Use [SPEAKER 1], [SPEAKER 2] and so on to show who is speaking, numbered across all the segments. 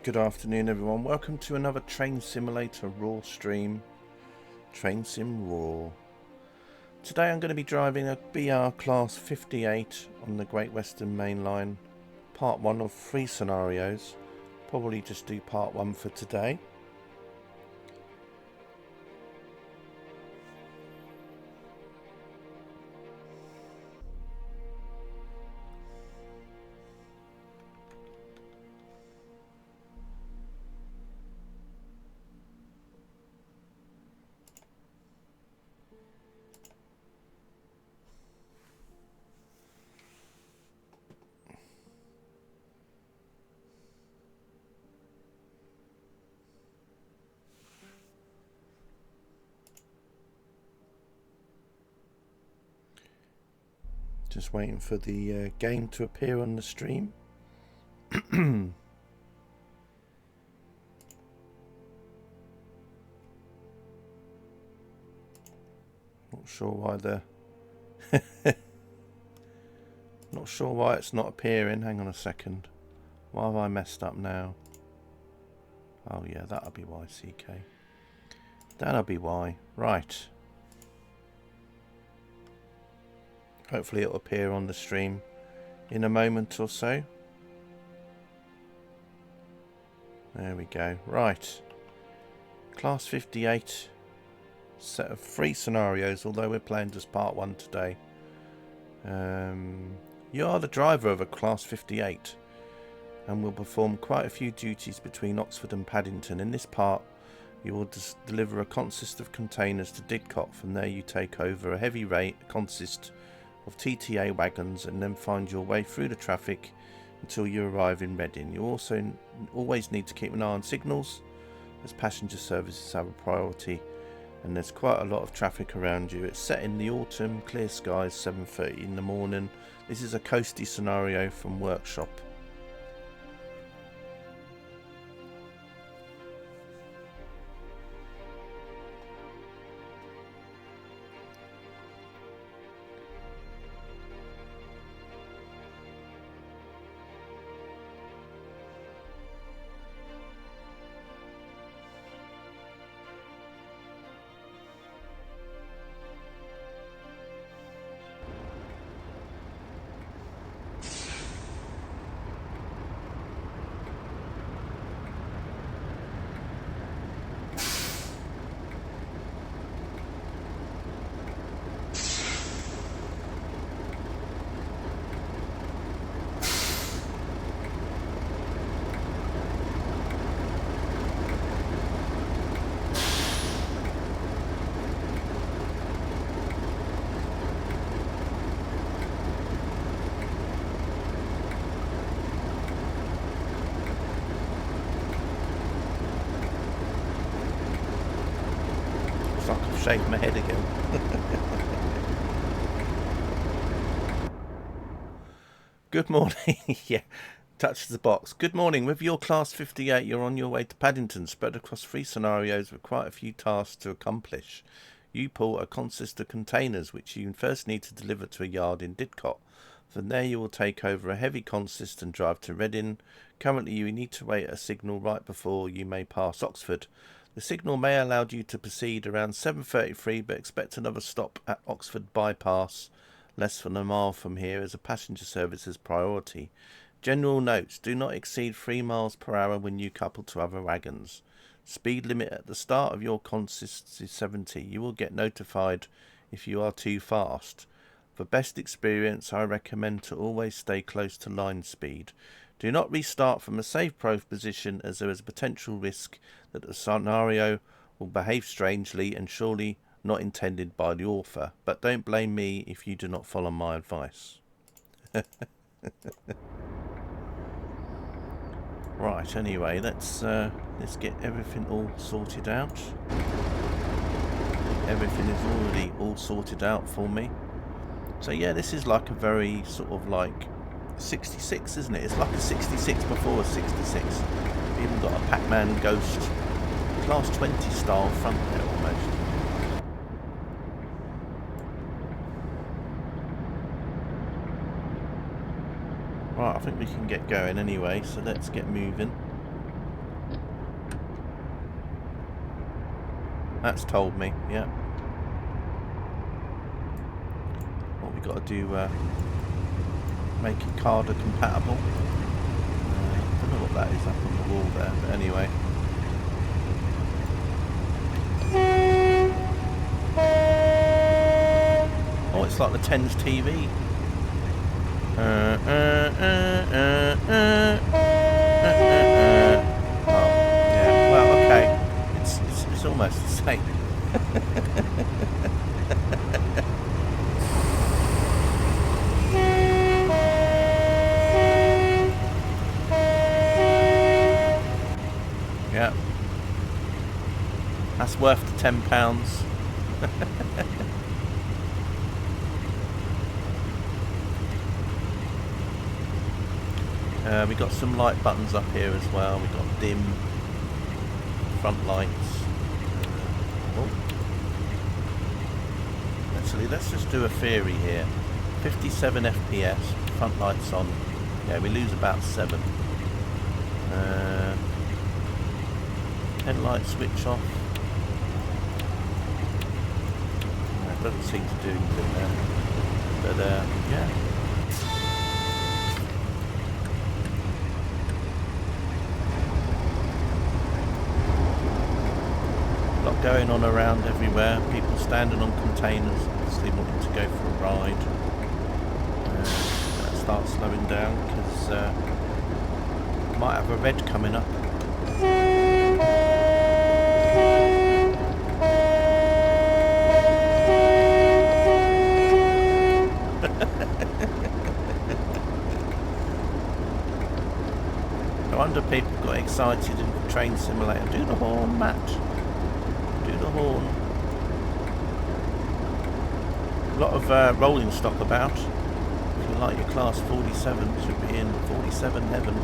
[SPEAKER 1] Good afternoon everyone, welcome to another Train Simulator Raw stream, Trainsim Raw. Today I'm going to be driving a BR Class 58 on the Great Western Main Line, part 1 of 3 scenarios, probably just do part 1 for today. Just waiting for the game to appear on the stream. Not sure why not sure why it's not appearing. Hang on a second. Why have I messed up now? Oh yeah, that'll be why, CK. That'll be why. Right. Hopefully it'll appear on the stream in a moment or so. There we go. Right. Class 58. Set of 3 scenarios, although we're playing just part 1 today. You are the driver of a Class 58 and will perform quite a few duties between Oxford and Paddington. In this part, you will deliver a consist of containers to Didcot. From there you take over a heavy consist of TTA wagons and then find your way through the traffic until you arrive in Reading. You also always need to keep an eye on signals, as passenger services have a priority and there's quite a lot of traffic around you. It's set in the autumn, clear skies, 7:30 in the morning. This is a coasty scenario from Workshop. Shave my head again. Good morning. Yeah, touch the box. Good morning. With your Class 58, you're on your way to Paddington, spread across 3 scenarios with quite a few tasks to accomplish. You pull a consist of containers, which you first need to deliver to a yard in Didcot. From there you will take over a heavy consist and drive to Reading. Currently you need to wait a signal right before you may pass Oxford. The signal may allow you to proceed around 7:33, but expect another stop at Oxford Bypass, less than a mile from here, as a passenger service is priority. General notes: do not exceed 3 miles per hour when you couple to other wagons. Speed limit at the start of your consist is 70. You will get notified if you are too fast. For best experience, I recommend to always stay close to line speed. Do not restart from a safe position, as there is a potential risk that the scenario will behave strangely and surely not intended by the author. But don't blame me if you do not follow my advice. Right, anyway, let's get everything all sorted out. Everything is already all sorted out for me. So yeah, this is like a very sort of like 66, isn't it? It's like a 66 before a 66. We've even got a Pac-Man Ghost Class 20 style front there almost. Right, I think we can get going anyway, so let's get moving. That's told me, yeah. What we got to do, make it CADA compatible. I don't know what that is up on the wall there, but anyway. Oh, it's like the Tens TV. Oh, yeah. Well, okay. It's almost the same. Yeah. That's worth the £10. We got some light buttons up here as well. We got dim, front lights. Oh. Actually, let's just do a theory here. 57 FPS, front lights on. Yeah, we lose about 7. Headlight switch off. It doesn't seem to do anything there. But yeah. Lot going on around everywhere. People standing on containers, obviously wanting to go for a ride. Start slowing down because might have a red coming up. No wonder people got excited in the train simulator. Do the horn, Matt. Do the horn. A lot of rolling stock about. If you like your class 47, should be in 47 heaven.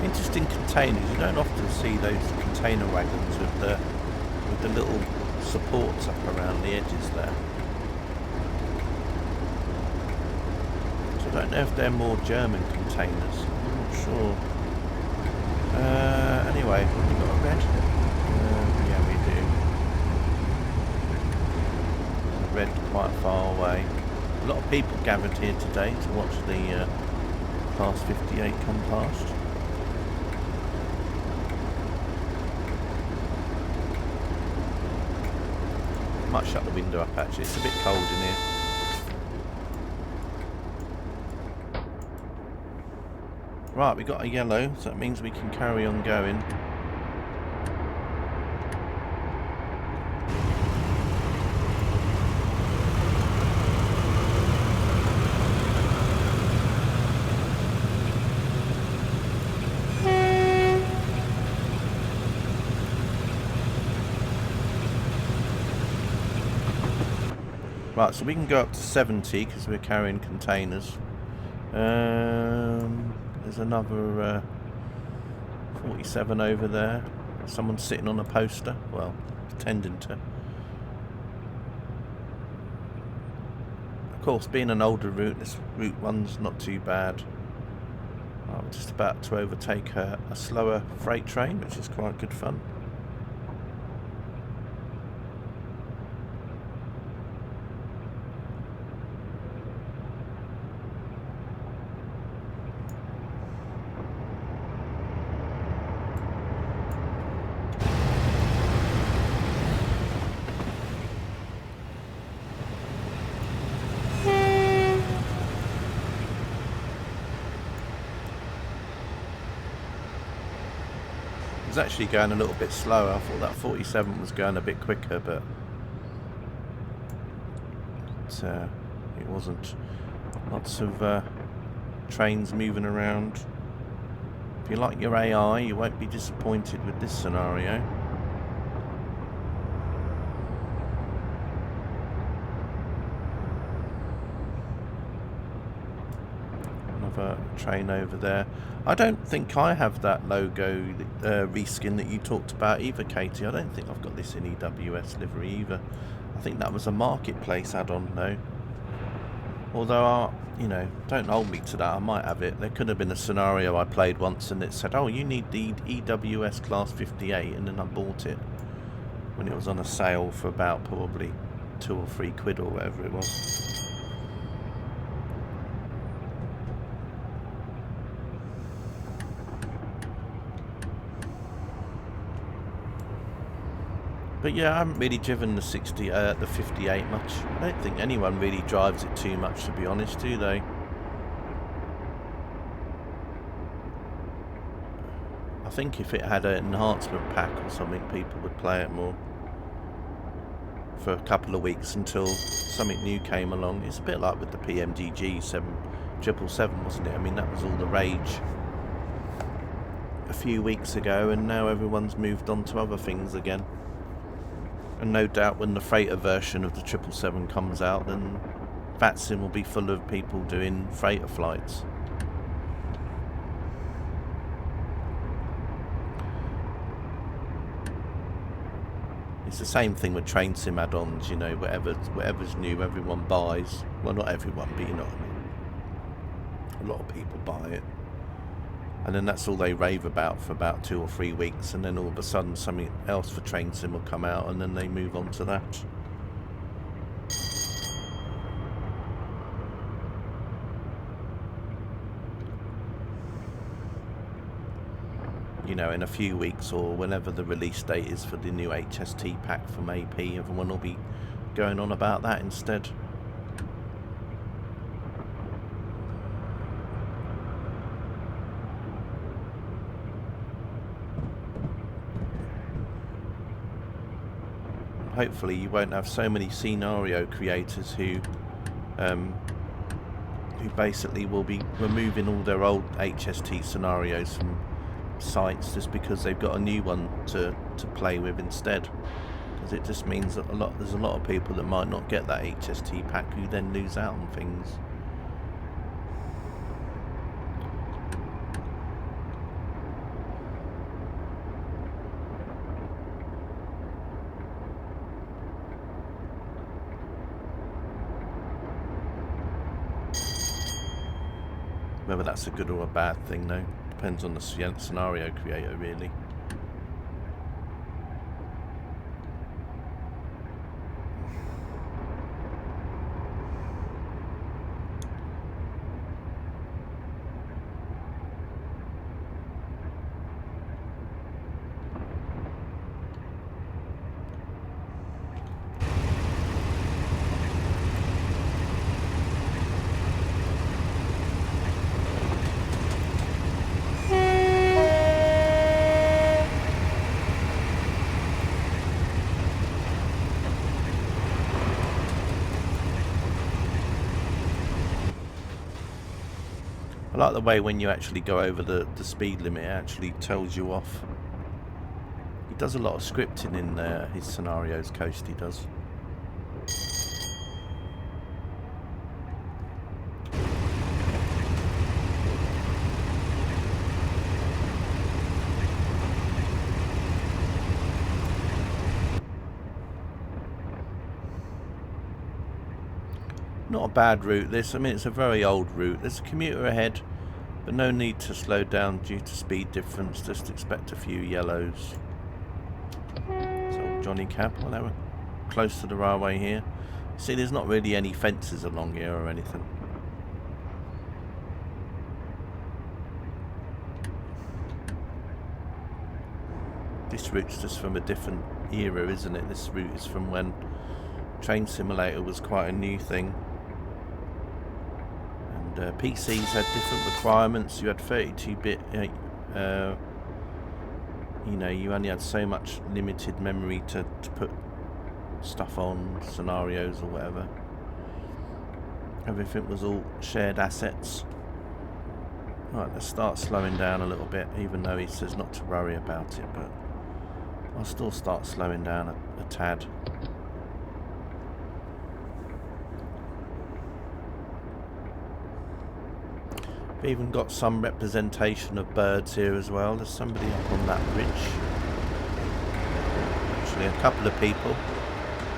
[SPEAKER 1] Interesting containers. You don't often see those container wagons with the little supports up around the edges there. So I don't know if they're more German containers. I'm not sure. Anyway, have we got a red? Yeah, we do. A red quite far away. A lot of people gathered here today to watch the Class 58 come past. Might shut the window up actually, it's a bit cold in here. Right, we got a yellow, so that means we can carry on going. Right, so we can go up to 70 because we're carrying containers. There's another 47 over there. Someone's sitting on a poster. Well, pretending to. Of course, being an older route, this route one's not too bad. I'm just about to overtake a slower freight train, which is quite good fun. Was actually going a little bit slower. I thought that 47 was going a bit quicker, but it wasn't. Lots of trains moving around. If you like your AI, you won't be disappointed with this scenario. another train over there. I don't think I have that logo reskin that you talked about either, Katie. I don't think I've got this in EWS livery either. I think that was a marketplace add-on though. Although, you know, don't hold me to that. I might have it. There could have been a scenario I played once and it said, oh, you need the EWS Class 58, and then I bought it when it was on a sale for about probably £2 or £3 or whatever it was. But yeah, I haven't really driven the 58 much. I don't think anyone really drives it too much, to be honest, do they? I think if it had an enhancement pack or something, people would play it more for a couple of weeks until something new came along. It's a bit like with the PMDG 777, wasn't it? I mean, that was all the rage a few weeks ago, and now everyone's moved on to other things again. And no doubt when the freighter version of the 777 comes out, then VATSIM will be full of people doing freighter flights. It's the same thing with Trainsim add-ons, you know, whatever's new, everyone buys. Well, not everyone, but you know what I mean. A lot of people buy it. And then that's all they rave about for about 2 or 3 weeks, and then all of a sudden something else for Trainsim will come out, and then they move on to that. You know, in a few weeks or whenever the release date is for the new HST pack from AP, everyone will be going on about that instead. Hopefully you won't have so many scenario creators who basically will be removing all their old HST scenarios from sites just because they've got a new one to play with instead. Because it just means that there's a lot of people that might not get that HST pack who then lose out on things. Whether that's a good or a bad thing, though, depends on the scenario creator, really. I like the way when you actually go over the speed limit, it actually tells you off. He does a lot of scripting in his scenarios, Coasty does. Not a bad route this. I mean, it's a very old route. There's a commuter ahead, but no need to slow down due to speed difference. Just expect a few yellows. So Johnny Cab, well, they were close to the railway here. See, there's not really any fences along here or anything. This route's just from a different era, isn't it? This route is from when Train Simulator was quite a new thing. PCs had different requirements. You had 32-bit, you know, you only had so much limited memory to put stuff on, scenarios or whatever. Everything was all shared assets. Right, let's start slowing down a little bit, even though he says not to worry about it, but I'll still start slowing down a tad. We've even got some representation of birds here as well. There's somebody up on that ridge. Actually, a couple of people.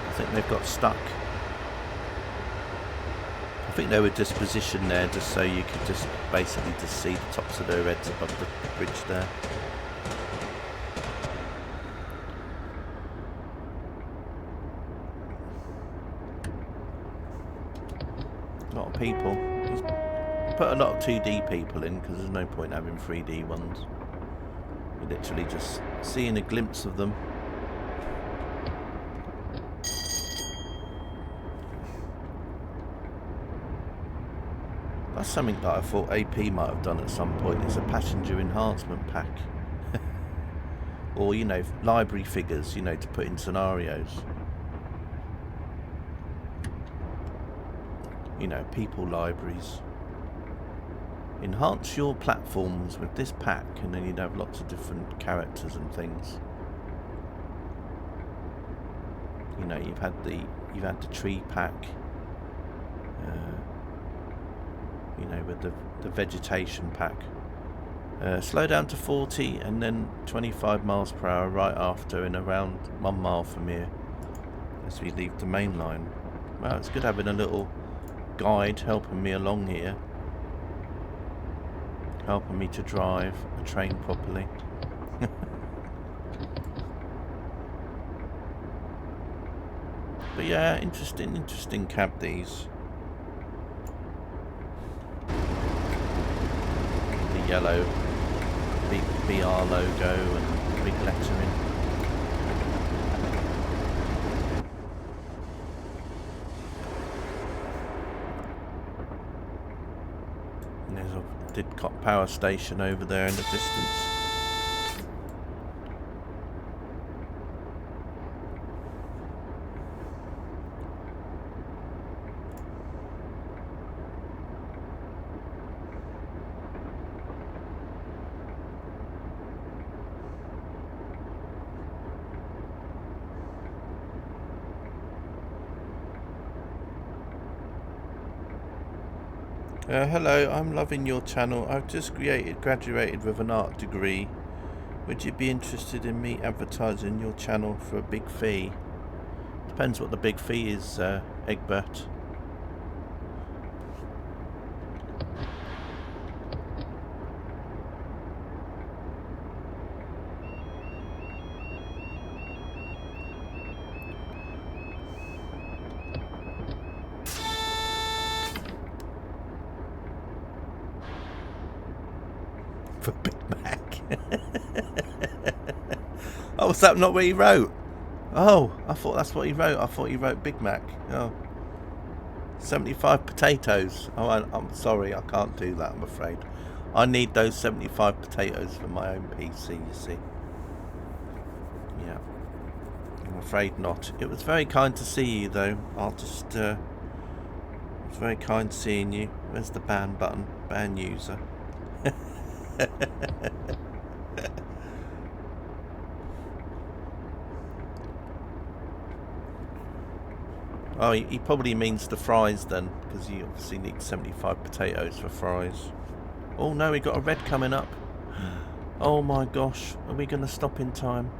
[SPEAKER 1] I think they've got stuck. I think they were just positioned there just so you could just basically just see the tops of their heads above the bridge there. A lot of people. He's put a lot of 2D people in because there's no point having 3D ones. You're literally just seeing a glimpse of them. That's something that I thought AP might have done at some point. It's a passenger enhancement pack. Or, you know, library figures, you know, to put in scenarios. You know, people libraries. Enhance your platforms with this pack, and then you'd have lots of different characters and things. You know, you've had the tree pack. You know, with the vegetation pack. Slow down to 40 and then 25 miles per hour right after in around 1 mile from here as we leave the main line. Well, it's good having a little guide helping me along here, helping me to drive a train properly. But yeah, interesting cab these. The yellow BR logo and big lettering. And there's a Didcot power station over there in the distance. Hello, I'm loving your channel. I've just graduated with an art degree. Would you be interested in me advertising your channel for a big fee? Depends what the big fee is, Egbert. For Big Mac. Oh, was that not what he wrote? Oh, I thought that's what he wrote. I thought he wrote Big Mac. Oh, 75 potatoes. Oh, I'm sorry, I can't do that, I'm afraid. I need those 75 potatoes for my own PC, you see. Yeah, I'm afraid not. It was very kind to see you, though. It was very kind seeing you. Where's the ban button? Ban user. Oh, he probably means the fries then, because you obviously need 75 potatoes for fries. Oh no, we got a red coming up. Oh my gosh, are we going to stop in time?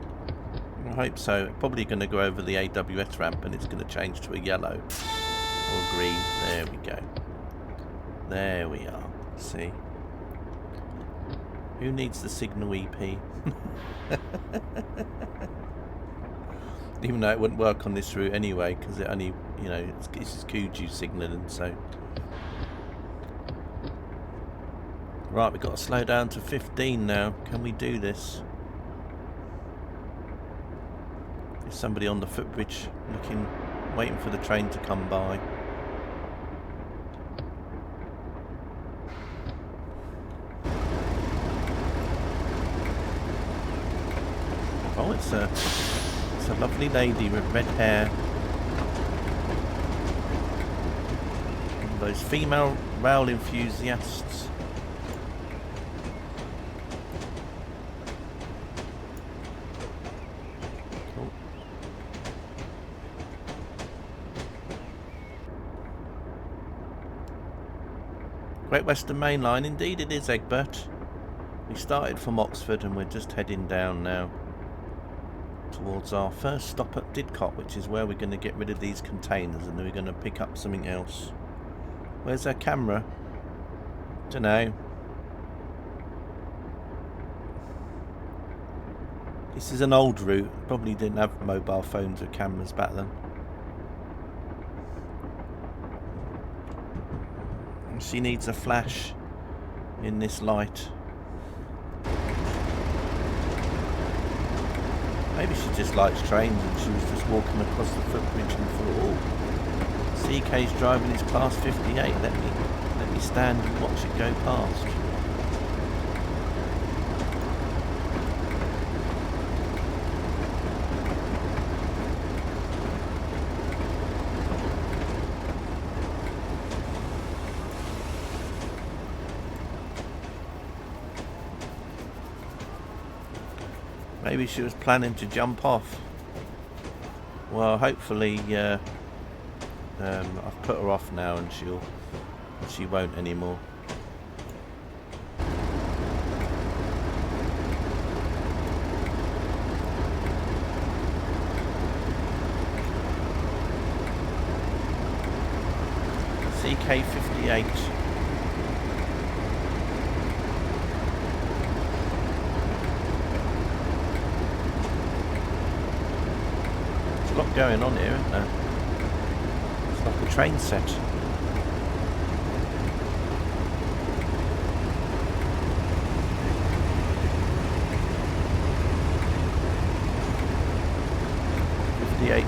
[SPEAKER 1] I hope so. Probably going to go over the AWS ramp and it's going to change to a yellow or green. There we go. There we are. See? Who needs the signal EP? Even though it wouldn't work on this route anyway, because it only, you know, this is Kuju signalling, so. Right, we've got to slow down to 15 now. Can we do this? There's somebody on the footbridge waiting for the train to come by. Oh, it's a lovely lady with red hair. And those female rail enthusiasts. Cool. Great Western Main Line, indeed it is, Egbert. We started from Oxford and we're just heading down now towards our first stop at Didcot, which is where we're going to get rid of these containers and then we're going to pick up something else. Where's our camera? Dunno. This is an old route. Probably didn't have mobile phones or cameras back then. She needs a flash in this light. Maybe she just likes trains and she was just walking across the footbridge and thought, oh, CK's driving his class 58, let me stand and watch it go past. Maybe she was planning to jump off. Well, hopefully I've put her off now and she won't anymore. CK58. A lot going on here, isn't there? It's like a train set.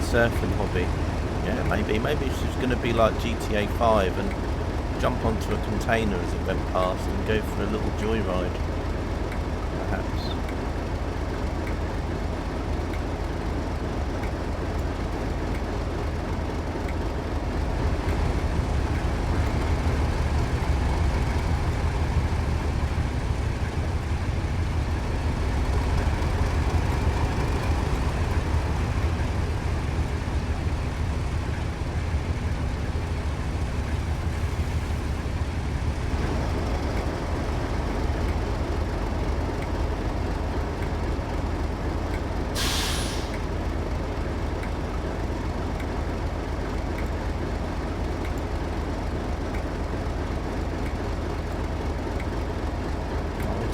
[SPEAKER 1] Surfing hobby. Yeah, maybe she's going to be like GTA 5 and jump onto a container as it went past and go for a little joyride. Perhaps.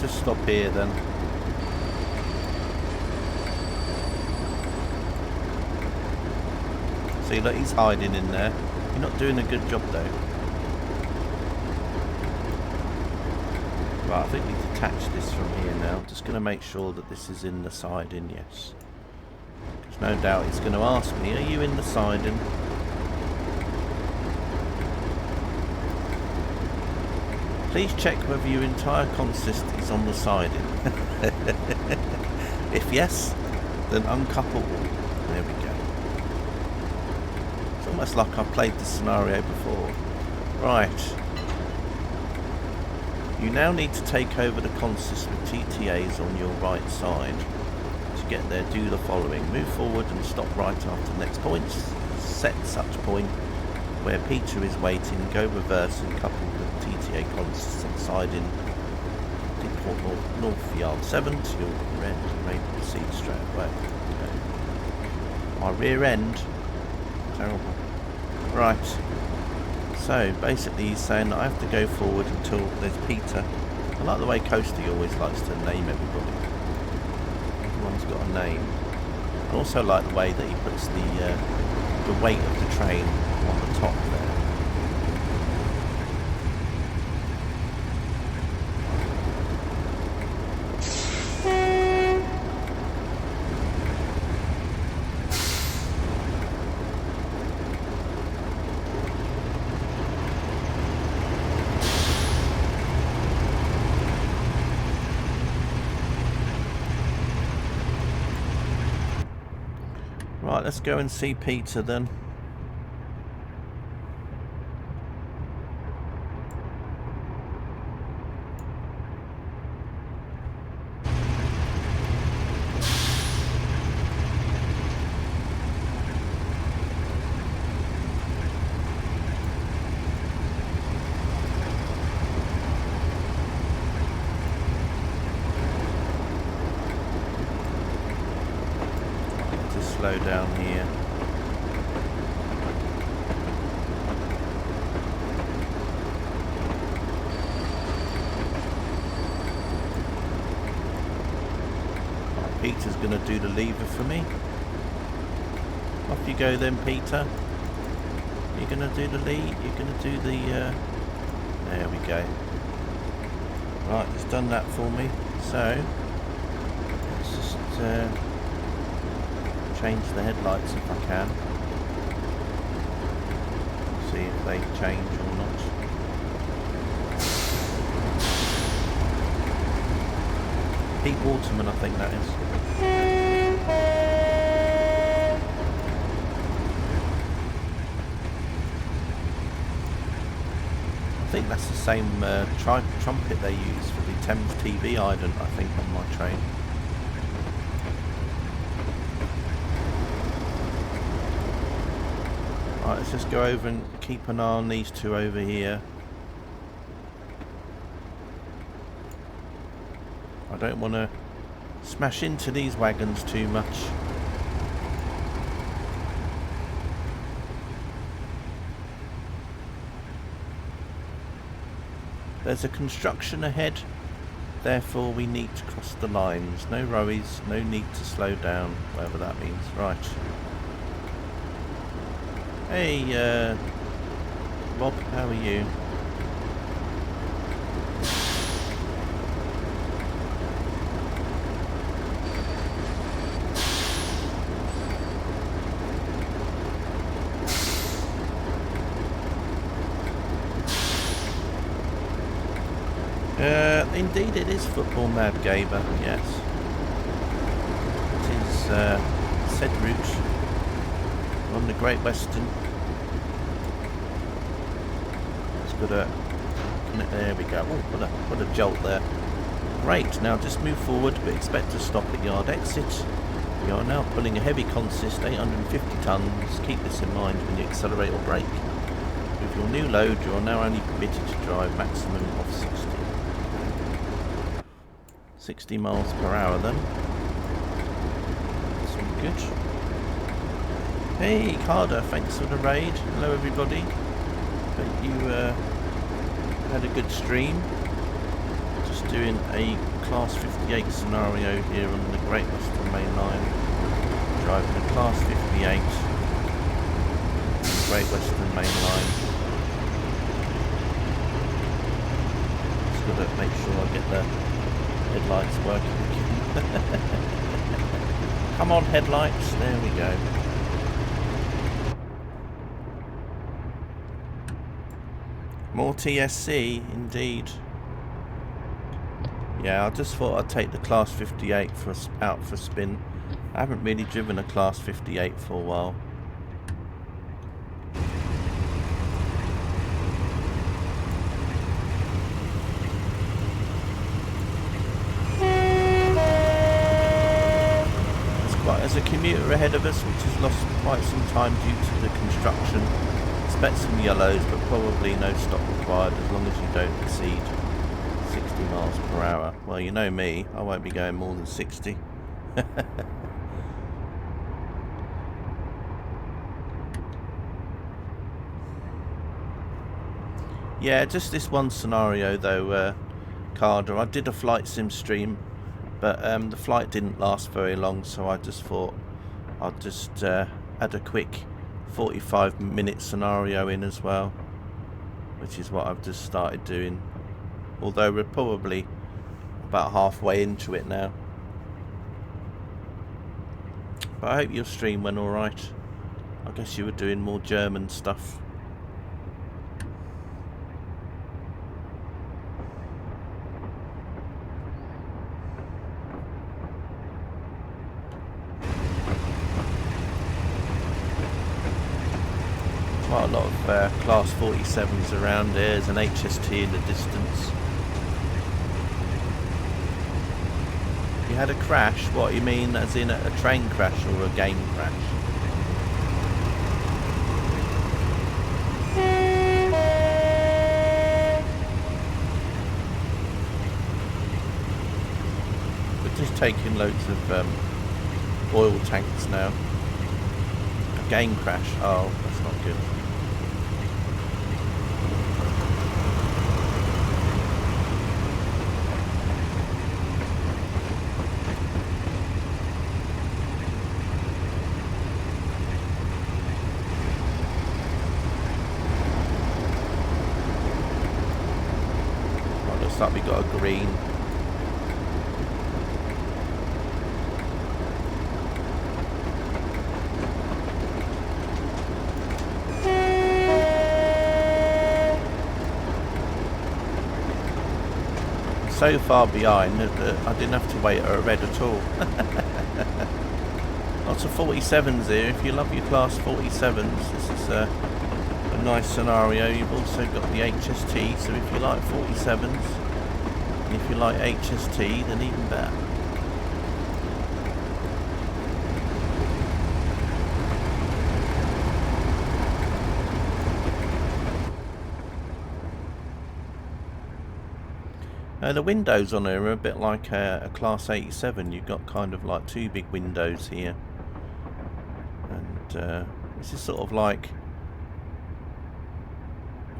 [SPEAKER 1] Stop here then. See, look, he's hiding in there. You're not doing a good job though. Right, I think we detach this from here now. I'm just going to make sure that this is in the siding, yes. There's no doubt it's going to ask me, are you in the siding? Please check whether your entire consist is on the siding. If yes, then uncouple all. There we go. It's almost like I've played this scenario before. Right. You now need to take over the consist with TTAs on your right side. To get there, do the following. Move forward and stop right after the next point. Set such point where Peter is waiting, go reverse and couple the TTA consists on siding Didcot North Yard 7 to your rear end. You may proceed straight away. Okay. My rear end? Terrible. Right. So basically he's saying that I have to go forward until there's Peter. I like the way Coasty always likes to name everybody. Everyone's got a name. I also like the way that he puts the weight of the train on the top there. Right, let's go and see Peter then. slow down here. Peter's going to do the lever for me. Off you go then, Peter. You're going to do the lead. You're going to do the... there we go. Right, it's done that for me. So, let's just change the headlights if I can. See if they change or not. Pete Waterman, I think that is. I think that's the same trumpet they use for the Thames TV ident, I think, on my train. Right, let's just go over and keep an eye on these two over here. I don't want to smash into these wagons too much. There's a construction ahead, therefore we need to cross the lines. No rowies, no need to slow down, whatever that means. Right. Hey, Rob, how are you? Indeed it is Football Mad Gaber, yes. It is said route on the Great Western. It's got a... there we go. Oh, what a jolt there. Great, now just move forward but expect to stop at yard exit. You are now pulling a heavy consist, 850 tonnes. Keep this in mind when you accelerate or brake. With your new load you are now only permitted to drive maximum of 60 miles per hour then. That's all good. Hey Carter, thanks for the raid. Hello everybody. Hope you had a good stream. Just doing a Class 58 scenario here on the Great Western Main Line. Driving a Class 58 on the Great Western Main Line. Just got to make sure I get the headlights working again. Come on headlights, there we go. More TSC, indeed. Yeah, I just thought I'd take the Class 58 out for a spin. I haven't really driven a Class 58 for a while. There's a commuter ahead of us which has lost quite some time due to the construction. Expect some yellows but probably no stop required as long as you don't exceed 60 miles per hour. Well, you know me, I won't be going more than 60. Yeah, just this one scenario though, Carter. I did a flight sim stream, but the flight didn't last very long, so I just thought I'd just add a quick 45-minute scenario in as well, which is what I've just started doing. Although we're probably about halfway into it now. But I hope your stream went alright. I guess you were doing more German stuff. Quite a lot of Class 47s around here. There's an HST in the distance. You had a crash? What, you mean as in a train crash or a game crash? We're just taking loads of oil tanks now. Game crash. Oh, that's not good. Oh, looks like we got a green. So far behind that I didn't have to wait at a red at all. Lots of 47s here. If you love your class 47s, this is a nice scenario. You've also got the HST, so if you like 47s, and if you like HST, then even better. The windows on here are a bit like a Class 87. You've got kind of like two big windows here. And this is sort of like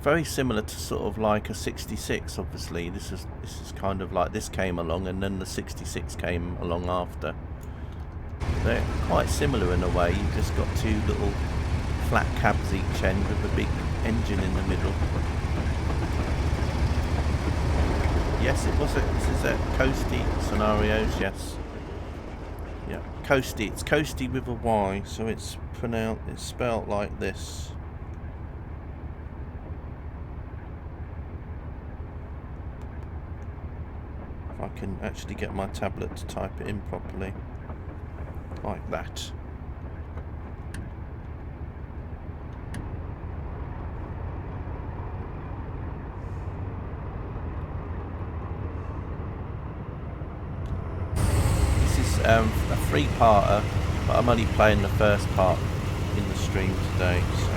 [SPEAKER 1] very similar to sort of like a 66, obviously. This is kind of like this came along and then the 66 came along after. They're quite similar in a way. You've just got two little flat cabs each end with a big engine in the middle. Yes, it was. This is a coasty scenarios. Yes, yeah, coasty. It's coasty with a Y, so it's pronounced. It's spelt like this. If I can actually get my tablet to type it in properly, like that. A three-parter, but I'm only playing the first part in the stream today, so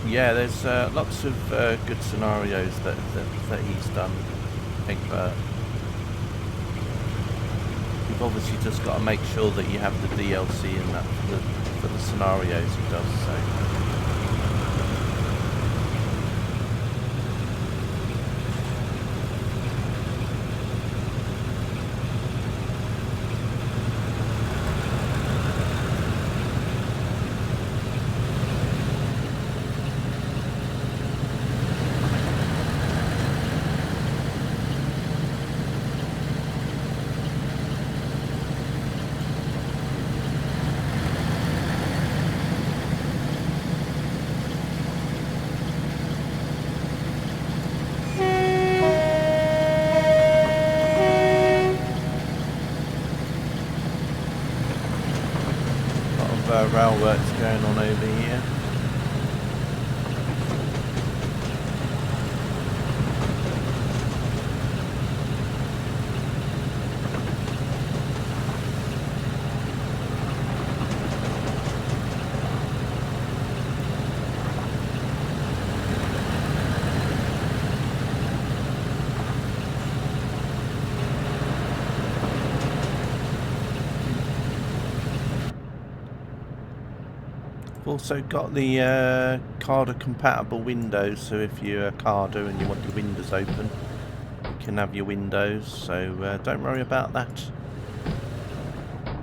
[SPEAKER 1] yeah, there's lots of good scenarios that he's done, Egbert. You've obviously just got to make sure that you have the DLC in that for the scenarios he does, so. Rail works going on over here. Also got the CARDA compatible windows, so if you're a CARDA and you want your windows open, you can have your windows, so don't worry about that.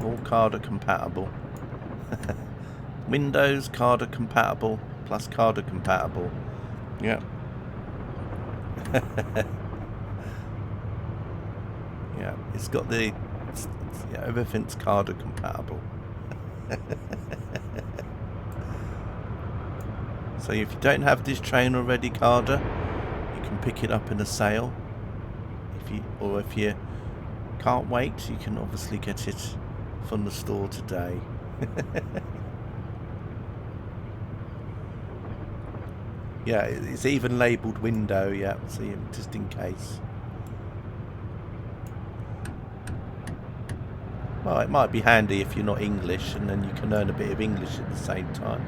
[SPEAKER 1] All CARDA compatible. Windows, CARDA compatible, plus CARDA compatible. Yep. Yeah, it's got the... yeah, everything's CARDA compatible. So if you don't have this train already, CARDA, you can pick it up in a sale. If you can't wait, you can obviously get it from the store today. Yeah, it's even labelled window, yeah, so just in case. Well, it might be handy if you're not English, and then you can learn a bit of English at the same time.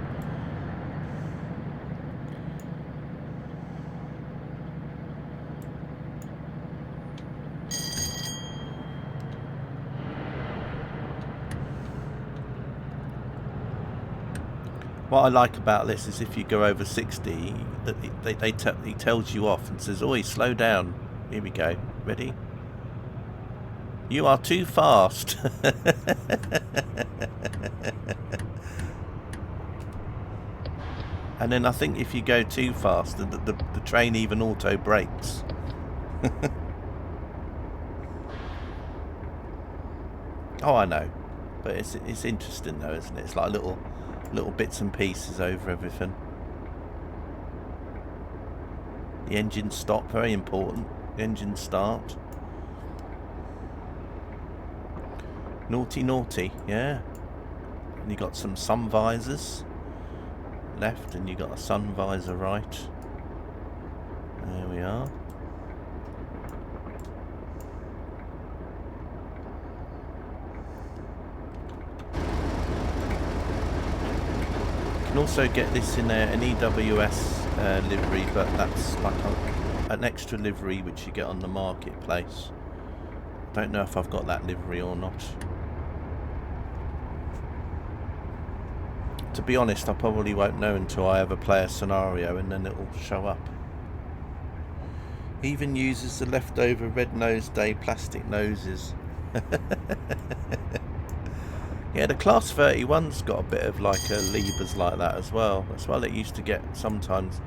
[SPEAKER 1] What I like about this is if you go over 60, he tells you off and says, "Oi, slow down." Here we go. Ready? You are too fast. And then I think if you go too fast, the train even auto brakes. Oh, I know, but it's interesting though, isn't it? It's like little bits and pieces over everything. The engine stop, very important. The engine start. Naughty, naughty, yeah. And you got some sun visors left, and you got a sun visor right. There we are. You can also get this in an EWS livery, but that's like an extra livery which you get on the marketplace. Don't know if I've got that livery or not. To be honest, I probably won't know until I ever play a scenario, and then it'll show up. Even uses the leftover red nose day plastic noses. Yeah, the Class 31's got a bit of like levers like that as well. That's why they used to sometimes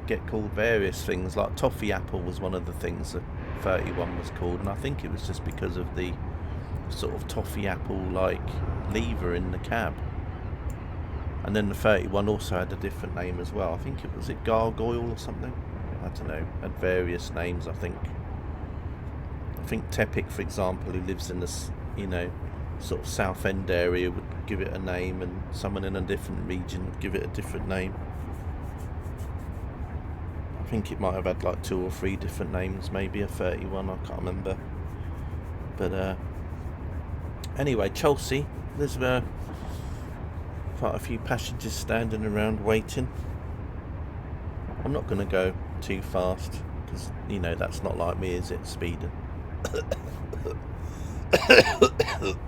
[SPEAKER 1] get called various things. Like Toffee Apple was one of the things that 31 was called, and I think it was just because of the sort of Toffee Apple like lever in the cab. And then the 31 also had a different name as well. I think was it Gargoyle or something? I don't know. Had various names, I think. I think Tepic, for example, who lives in this, sort of South End area, would give it a name, and someone in a different region would give it a different name. I think it might have had like 2 or 3 different names, maybe a 31, I can't remember. But anyway, Chelsea, there's quite a few passengers standing around waiting. I'm not going to go too fast because that's not like me, is it? Speeding.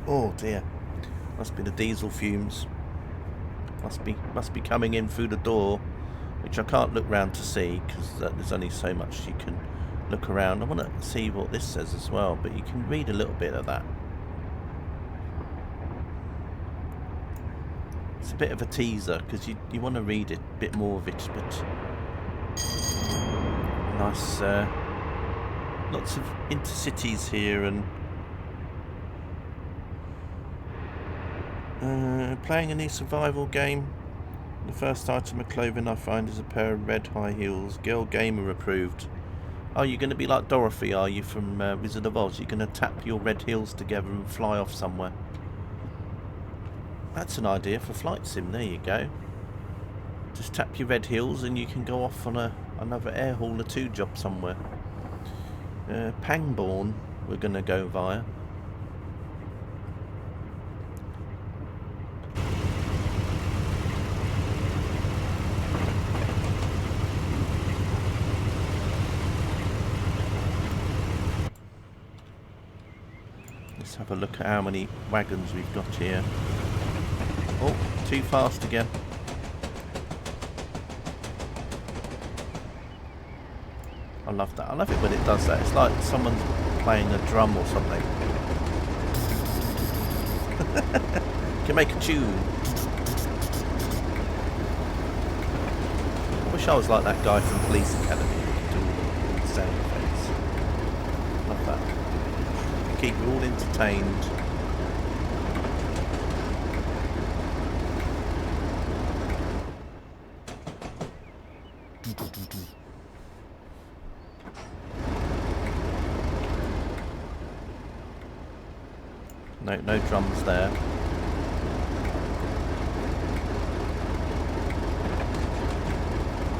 [SPEAKER 1] Oh dear, must be the diesel fumes. Must be coming in through the door, which I can't look round to see because there's only so much you can look around. I want to see what this says as well, but you can read a little bit of that. It's a bit of a teaser because you want to read it, a bit more of it, but nice, lots of intercities here, and playing a new survival game. The first item of clothing I find is a pair of red high heels. Girl Gamer approved. Oh, you're going to be like Dorothy, are you, from Wizard of Oz? You're going to tap your red heels together and fly off somewhere. That's an idea for Flight Sim, there you go. Just tap your red heels and you can go off on another Air Hauler 2 job somewhere. Pangbourne we're going to go via. Let's have a look at how many wagons we've got here. Oh, too fast again. I love that. I love it when it does that. It's like someone's playing a drum or something. You can make a tune. I wish I was like that guy from Police Academy who could do all the sound effects. Love that. Keep you all entertained. No drums there.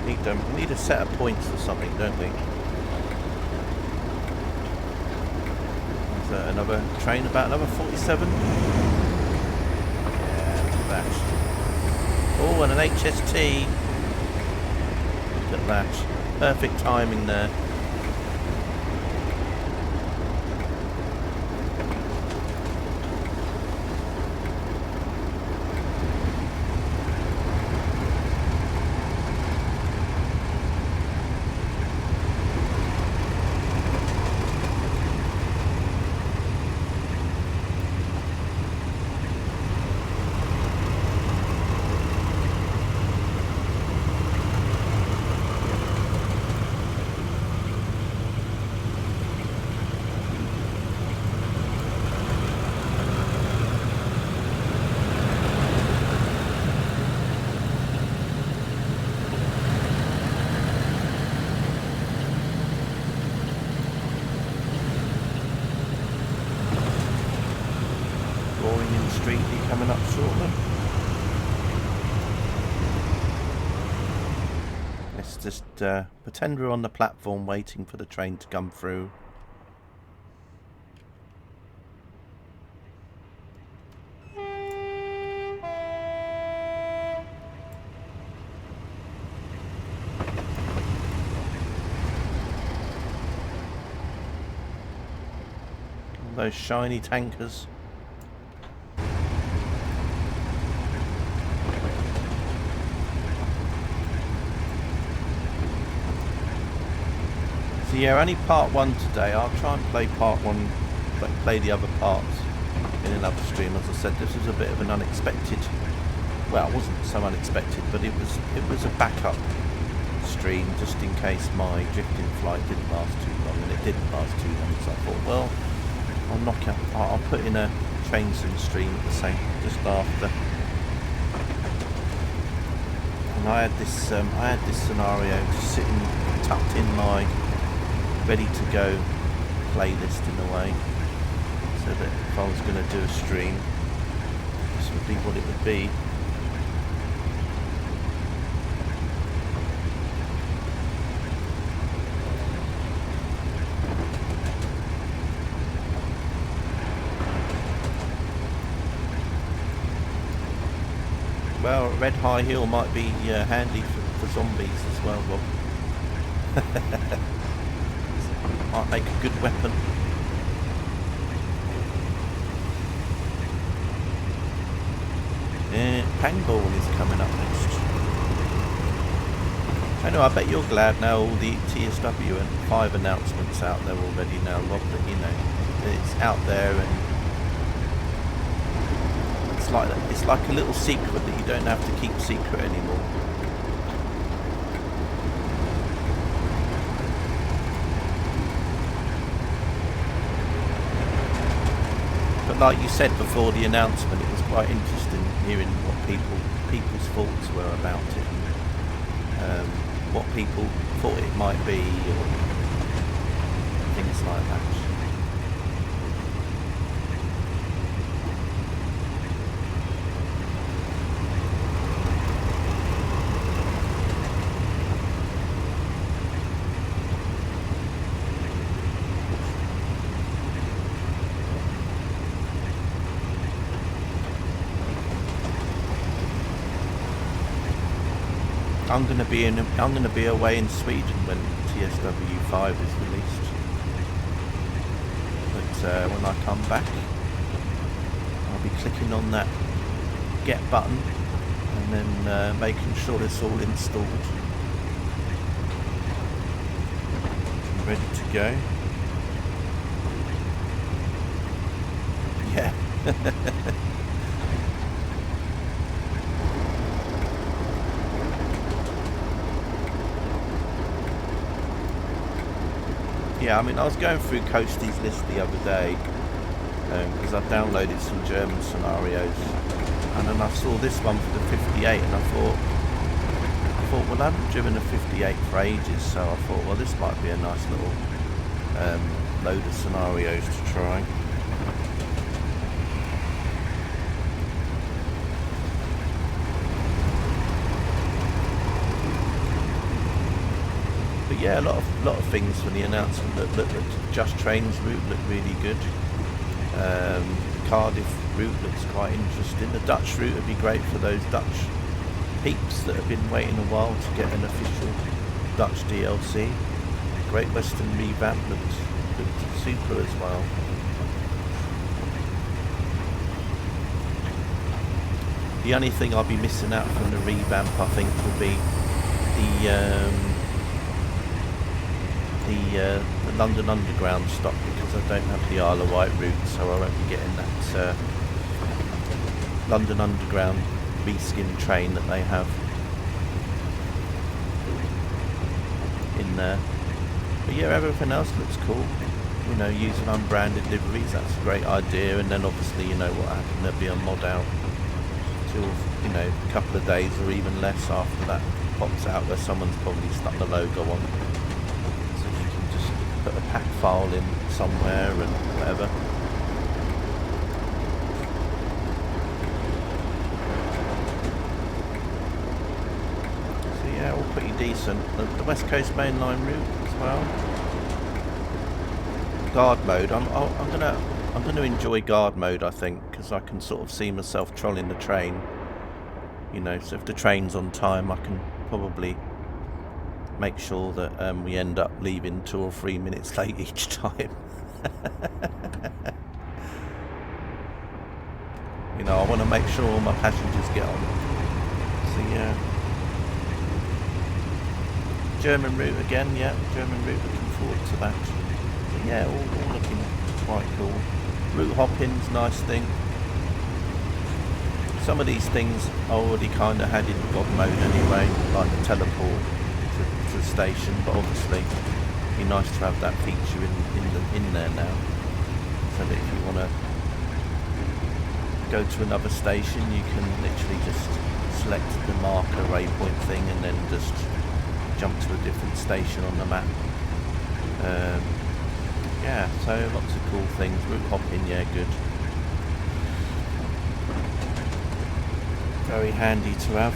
[SPEAKER 1] We need a set of points or something, don't we? Is there another train about another 47? Yeah, look at that. Oh, and an HST. Look at that. Perfect timing there. boring in the street be coming up shortly. Let's just pretend we're on the platform waiting for the train to come through. Those shiny tankers. So yeah, only part one today. I'll try and play part one, but play the other parts in another stream. As I said, this was a bit of an unexpected. Well, it wasn't so unexpected, but it was a backup stream just in case my drifting flight didn't last too long, and it didn't last too long. So I thought, well, I'll put in a Trainsim stream at the same, just after. And I had this scenario just sitting tucked in my ready to go playlist in a way, so that if I was going to do a stream, this would be what it would be. Well, red high heel might be handy for zombies as well, Rob. Might make a good weapon. Pangball is coming up next. I know, I bet you're glad now all the TSW and 5 announcements out there already now, Rob, that you know it's out there, and it's like a little secret that you don't have to keep secret anymore. But like you said before the announcement, it was quite interesting hearing what people's thoughts were about it, and what people thought it might be, or things like that. I'm going to be away in Sweden when TSW5 is released. But when I come back, I'll be clicking on that get button and then making sure it's all installed and ready to go. Yeah. Yeah, I mean, I was going through Coasty's list the other day because I've downloaded some German scenarios, and then I saw this one for the 58, and I thought, well, I haven't driven a 58 for ages, so I thought, well, this might be a nice little load of scenarios to try. Yeah, a lot of things from the announcement that Just Train's route looked really good. The Cardiff route looks quite interesting. The Dutch route would be great for those Dutch peeps that have been waiting a while to get an official Dutch DLC. Great Western revamp looked super as well. The only thing I'll be missing out from the revamp, I think, will be the London Underground stop, because I don't have the Isle of Wight route, so I won't be getting that London Underground reskin train that they have in there. But yeah, everything else looks cool. You know, using unbranded liveries, that's a great idea. And then obviously, you know what happened, there'll be a mod out till, you know, a couple of days or even less after that pops out, where someone's probably stuck the logo on. Put a pack file in somewhere and whatever. decent. The West Coast main line route as well. Guard mode. I'm gonna enjoy guard mode, I think, because I can sort of see myself trolling the train. You know, so if the train's on time, I can probably make sure that we end up leaving 2 or 3 minutes late each time. You know, I want to make sure all my passengers get on. So yeah. German route again, yeah. German route, looking forward to that. But yeah, all looking quite cool. Route hopping's nice thing. Some of these things I already kind of had in God mode anyway, like the teleport to the station, but obviously it'd be nice to have that feature in there now. So that if you want to go to another station, you can literally just select the marker waypoint thing and then just jump to a different station on the map. Yeah, so lots of cool things. Route hopping, yeah, good. Very handy to have.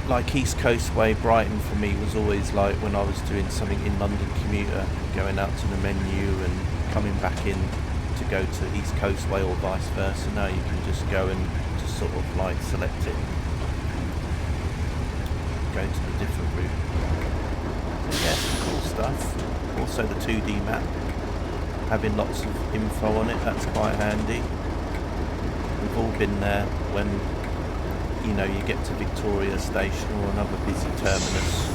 [SPEAKER 1] Like East Coast Way, Brighton for me was always like when I was doing something in London commuter, going out to the menu and coming back in to go to East Coast Way or vice versa. Now you can just go and just sort of like select it and go to the different route. So yeah, some cool stuff. Also the 2D map, having lots of info on it, that's quite handy. We've all been there when, you know, you get to Victoria Station or another busy terminus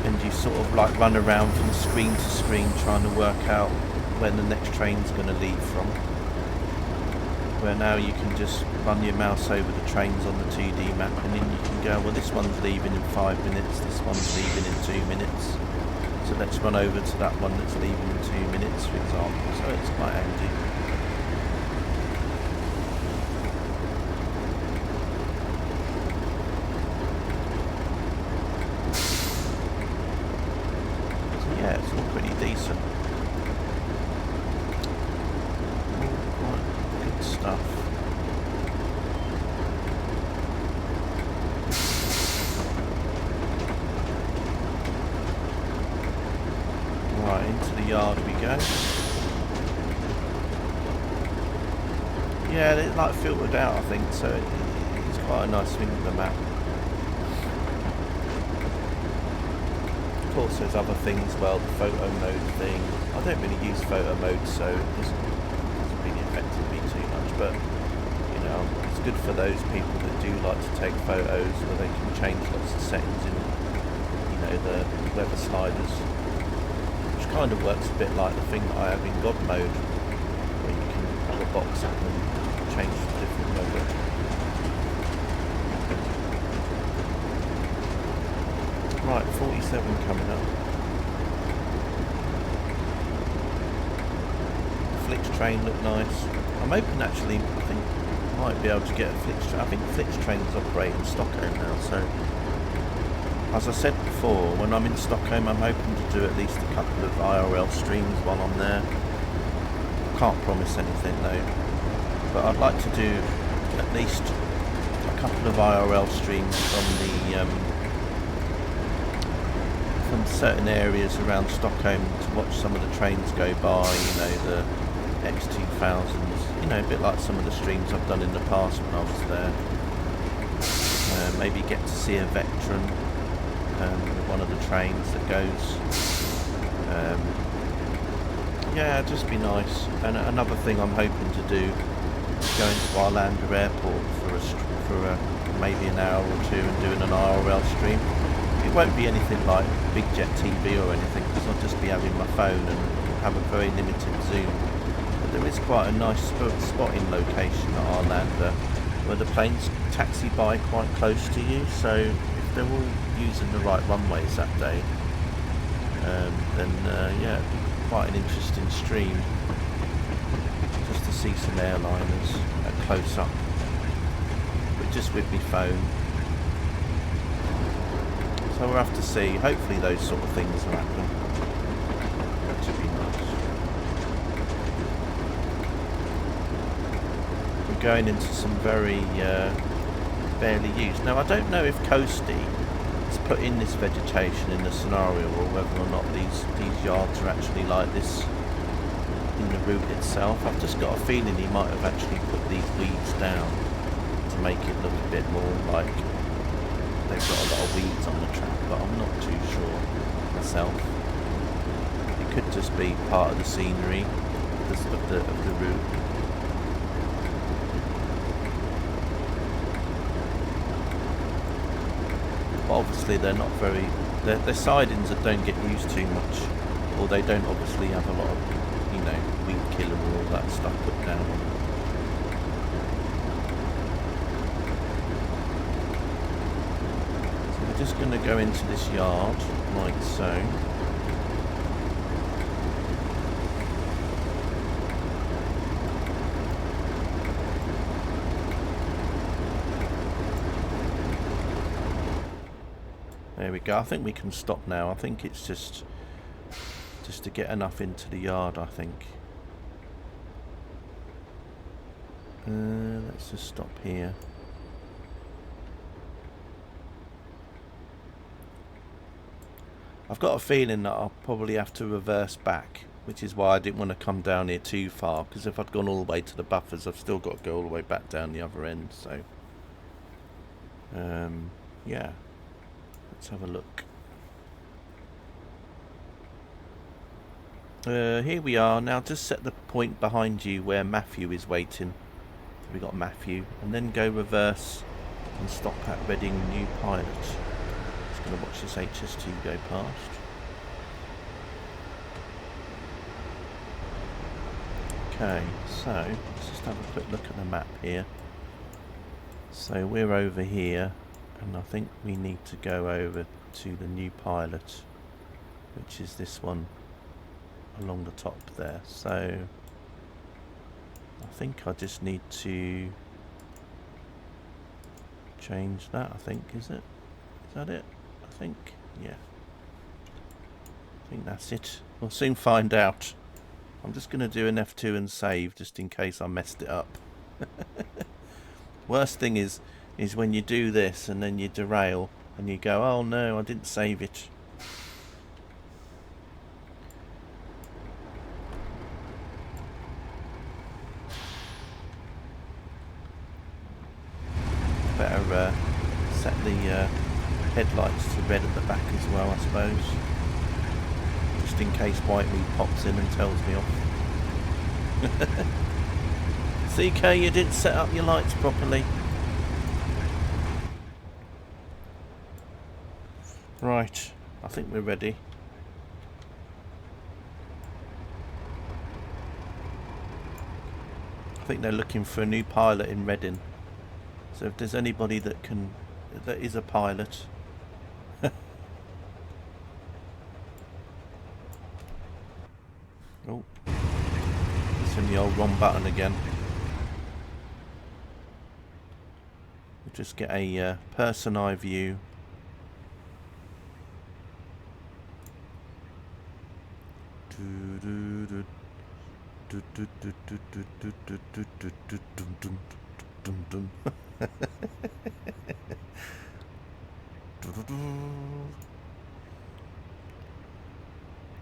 [SPEAKER 1] and you sort of like run around from screen to screen trying to work out when the next train's going to leave from. Where now you can just run your mouse over the trains on the 2D map and then you can go, well, this one's leaving in 5 minutes, this one's leaving in 2 minutes. So let's run over to that one that's leaving in 2 minutes, for example. So it's quite handy. Yeah, it's all pretty decent. All quite good stuff. Right, into the yard we go. Yeah, it's like filtered out, I think, so it's quite a nice thing with the map. Of course there's other things, well, the photo mode thing. I don't really use photo mode, so it hasn't really affected me too much, but you know, it's good for those people that do like to take photos where they can change lots of settings in, you know, the weather sliders, which kind of works a bit like the thing that I have in God mode, where you can have a box up and change to different weather. Right, 47 coming up. Flix train looked nice. I'm hoping actually, I think I might be able to get a Flix train. I think Flix trains operate in Stockholm now, so as I said before, when I'm in Stockholm I'm hoping to do at least a couple of IRL streams while I'm there. Can't promise anything though, but I'd like to do at least a couple of IRL streams from the from certain areas around Stockholm to watch some of the trains go by, you know, the X2000s, you know, a bit like some of the streams I've done in the past when I was there. Maybe get to see a veteran with one of the trains that goes. Yeah, it'd just be nice. And another thing I'm hoping to do is go into Arlanda Airport for maybe an hour or two and doing an IRL stream. It won't be anything like Big Jet TV or anything, because I'll just be having my phone and have a very limited zoom. But there is quite a nice spotting location at Arlanda where the planes taxi by quite close to you, so if they're all using the right runways that day, then yeah, it'd be quite an interesting stream just to see some airliners at close up, but just with my phone. So we'll have to see. Hopefully those sort of things will happen. That should be nice. We're going into some very barely used. Now I don't know if Coasty has put in this vegetation in the scenario, or whether or not these yards are actually like this in the route itself. I've just got a feeling he might have actually put these weeds down to make it look a bit more like they've got a lot of weeds on the track, but I'm not too sure myself. It could just be part of the scenery of the route. But obviously they're not very, they're sidings that don't get used too much, or they don't obviously have a lot of, you know, weed killer or all that stuff put down on them. So we're just going to go into this yard like so. There we go. I think we can stop now. I think it's just to get enough into the yard, I think. Let's just stop here. I've got a feeling that I'll probably have to reverse back, which is why I didn't want to come down here too far, because if I'd gone all the way to the buffers, I've still got to go all the way back down the other end. So yeah, let's have a look. Here we are. Now just set the point behind you where Matthew is waiting. So we got Matthew, and then go reverse and stop at Reading New Pilot. Just going to watch this HS2 go past. Okay, so let's just have a quick look at the map here. So we're over here, and I think we need to go over to the New Pilot, which is this one along the top there. So I think I just need to change that, I think, is it? Is that it? I think, yeah. I think that's it. We'll soon find out. I'm just going to do an F2 and save, just in case I messed it up. Worst thing is when you do this and then you derail and you go, oh no, I didn't save it. Better set the headlights to red at the back as well, I suppose, just in case Whiteweed pops in and tells me off. CK, you didn't set up your lights properly. Right, I think we're ready. I think they're looking for a new pilot in Reading. So if there's anybody that is a pilot. Oh, it's in the old wrong button again. We'll just get a person eye view.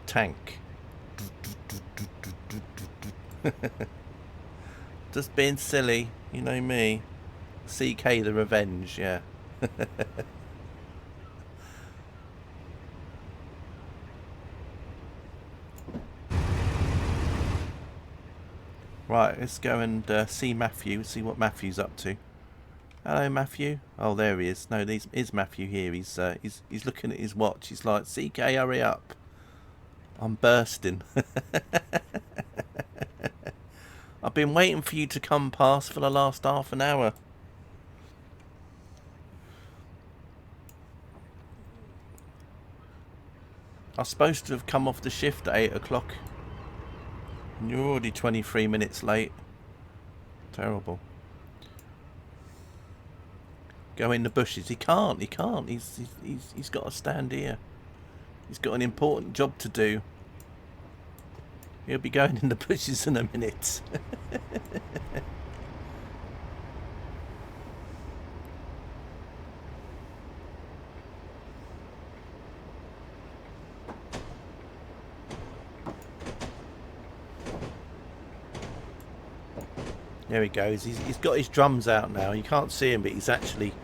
[SPEAKER 1] Tank. Just being silly, you know me. CK the Revenge, yeah. Right, let's go and see Matthew, see what Matthew's up to. Hello, Matthew. Oh, there he is. No, is Matthew here. He's looking at his watch. He's like, CK, hurry up. I'm bursting. I've been waiting for you to come past for the last half an hour. I was supposed to have come off the shift at 8 o'clock. And you're already 23 minutes late. Terrible. Go in the bushes. He can't. He's got to stand here. He's got an important job to do. He'll be going in the bushes in a minute. There he goes. He's got his drums out now. You can't see him, but he's actually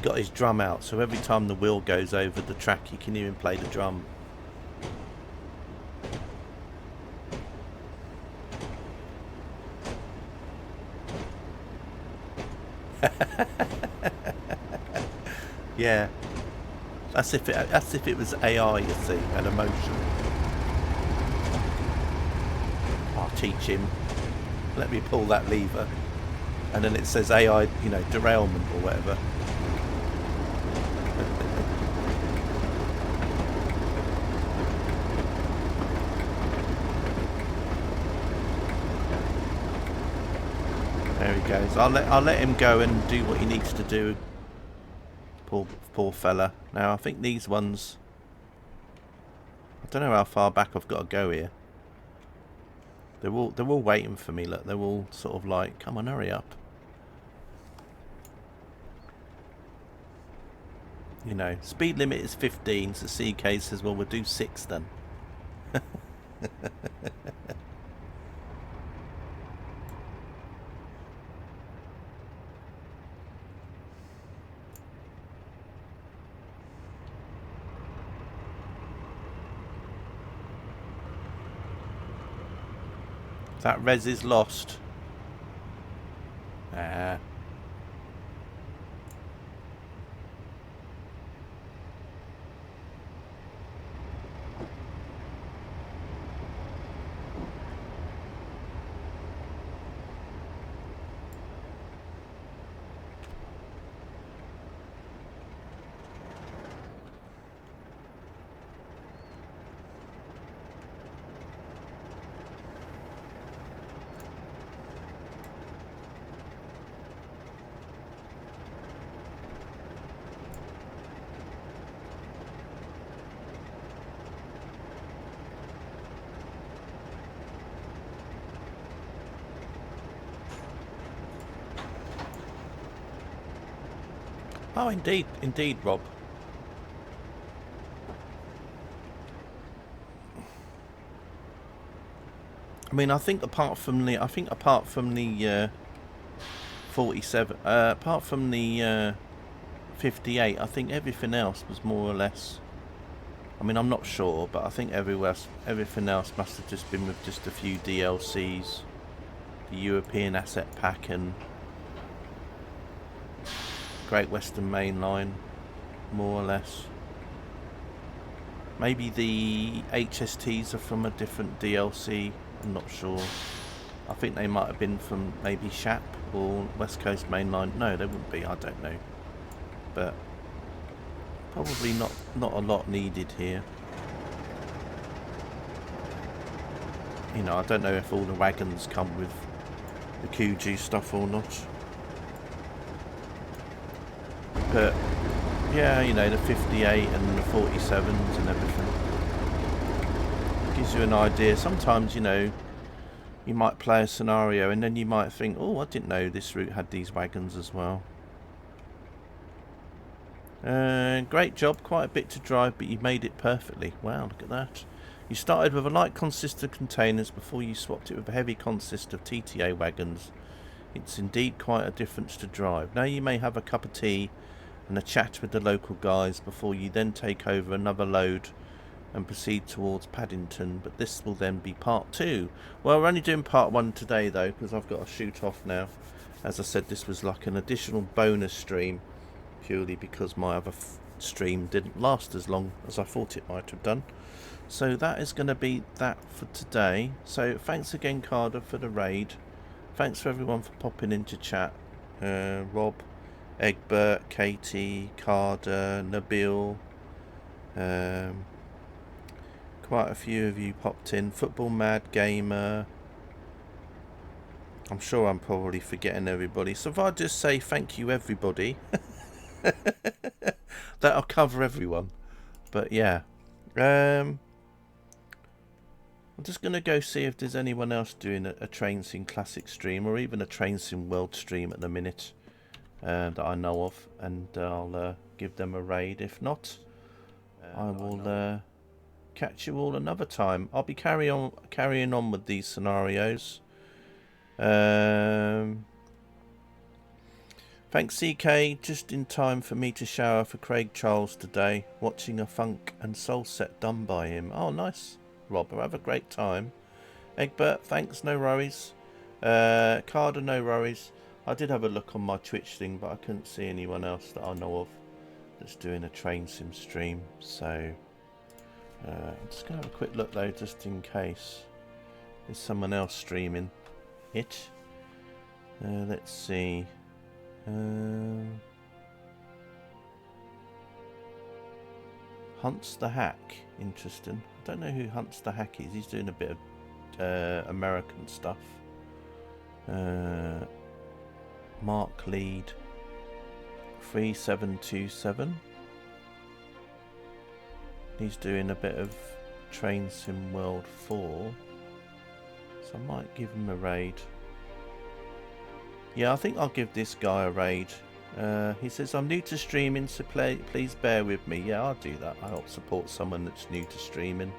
[SPEAKER 1] got his drum out. So every time the wheel goes over the track, you can hear him play the drum. Yeah, that's if it was AI, you see, and emotion. I'll teach him. Let me pull that lever, and then it says AI, you know, derailment or whatever. There he goes. I'll let him go and do what he needs to do. Poor fella. Now I think these ones, I don't know how far back I've got to go here. They're all waiting for me. Look, they're all sort of like, come on, hurry up. You know, speed limit is 15, so CK says, well, we'll do 6 then. That res is lost. Ah. Oh, indeed, Rob. I mean, I think apart from the 47, apart from the 58, I think everything else was more or less. I mean, I'm not sure, but I think everything else must have just been with just a few DLCs, the European Asset Pack and Great Western Main Line, more or less. Maybe the HSTs are from a different DLC, I'm not sure. I think they might have been from maybe SHAP or West Coast Main Line. No, they wouldn't be, I don't know. But probably not a lot needed here. You know, I don't know if all the wagons come with the QG stuff or not. But yeah, you know, the 58 and the 47s and everything gives you an idea. Sometimes, you know, you might play a scenario and then you might think, oh, I didn't know this route had these wagons as well. Great job, quite a bit to drive, but you made it perfectly. Wow, look at that. You started with a light consist of containers before you swapped it with a heavy consist of TTA wagons. It's indeed quite a difference to drive. Now you may have a cup of tea and a chat with the local guys before you then take over another load and proceed towards Paddington, but this will then be part 2. Well, we're only doing part 1 today though, because I've got to shoot off now. As I said, this was like an additional bonus stream, purely because my other stream didn't last as long as I thought it might have done. So that is going to be that for today. So thanks again, Carter, for the raid. Thanks for everyone for popping into chat. Rob, Egbert, Katie, Carter, Nabil, quite a few of you popped in. Football Mad Gamer. I'm sure I'm probably forgetting everybody. So if I just say thank you everybody, that'll cover everyone. But yeah. I'm just going to go see if there's anyone else doing a Trainsim Classic stream or even a Trainsim World stream at the minute that I know of, and I'll give them a raid. If not, I will catch you all another time. I'll be carrying on with these scenarios. Thanks CK, just in time for me to shower for Craig Charles today, watching a funk and soul set done by him. Oh nice, Rob, have a great time. Egbert, thanks, no worries. Carter, no worries. I did have a look on my Twitch thing, but I couldn't see anyone else that I know of that's doing a train sim stream, so I'm just going to have a quick look though, just in case there's someone else streaming it. Let's see. Hunts the Hack, interesting. I don't know who Hunts the Hack is. He's doing a bit of American stuff. Mark Lead 3727. He's doing a bit of Train Sim World 4, so I might give him a raid. Yeah, I think I'll give this guy a raid. He says, I'm new to streaming, so please bear with me. Yeah, I'll do that. I'll help support someone that's new to streaming.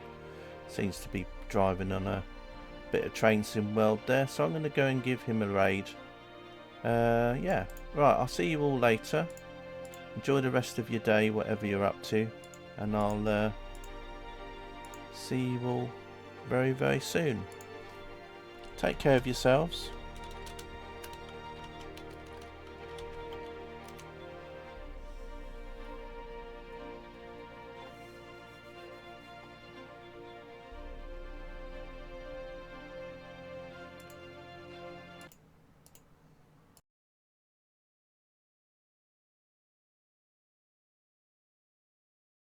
[SPEAKER 1] Seems to be driving on a bit of Train Sim World there, so I'm going to go and give him a raid. Yeah, right, I'll see you all later. Enjoy the rest of your day, whatever you're up to, and I'll see you all very, very soon. Take care of yourselves.